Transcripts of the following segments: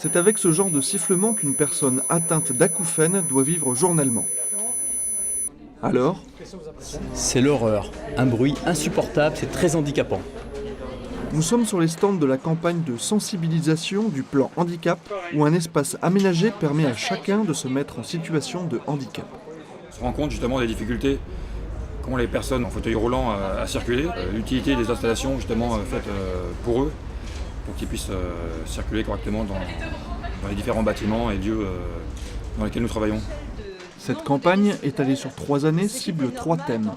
C'est avec ce genre de sifflement qu'une personne atteinte d'acouphènes doit vivre journellement. Alors, C'est l'horreur. Un bruit insupportable, c'est très handicapant. nous sommes sur les stands de la campagne de sensibilisation du plan handicap, où un espace aménagé permet à chacun de se mettre en situation de handicap. On se rend compte justement des difficultés qu'ont les personnes en fauteuil roulant à circuler, l'utilité des installations justement faites pour eux, pour qu'ils puissent circuler correctement dans les différents bâtiments et lieux dans lesquels nous travaillons. Cette campagne, étalée sur 3 années, cible 3 thèmes.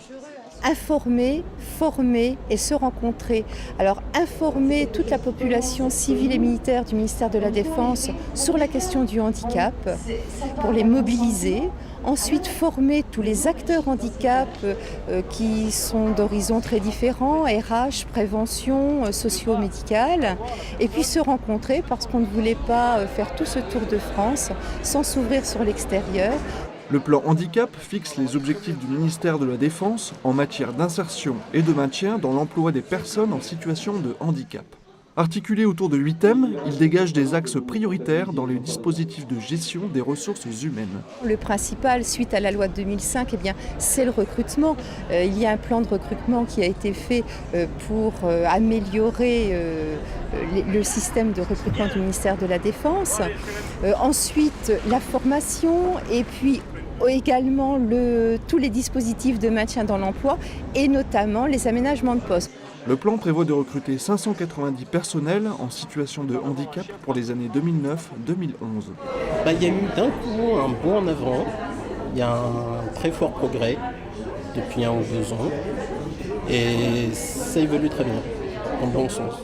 Informer, former et se rencontrer. Alors informer toute la population civile et militaire du ministère de la Défense sur la question du handicap, pour les mobiliser. Ensuite former tous les acteurs handicap qui sont d'horizons très différents, RH, prévention, socio-médicale. Et puis se rencontrer parce qu'on ne voulait pas faire tout ce tour de France sans s'ouvrir sur l'extérieur. Le plan handicap fixe les objectifs du ministère de la Défense en matière d'insertion et de maintien dans l'emploi des personnes en situation de handicap. Articulé autour de 8 thèmes, il dégage des axes prioritaires dans les dispositifs de gestion des ressources humaines. Le principal, suite à la loi de 2005, c'est le recrutement. Il y a un plan de recrutement qui a été fait pour améliorer le système de recrutement du ministère de la Défense. Ensuite, la formation et puis également tous les dispositifs de maintien dans l'emploi et notamment les aménagements de postes. Le plan prévoit de recruter 590 personnels en situation de handicap pour les années 2009-2011. Il y a eu d'un coup un bond en avant, il y a un très fort progrès depuis 1 ou 2 ans et ça évolue très bien, dans le bon sens.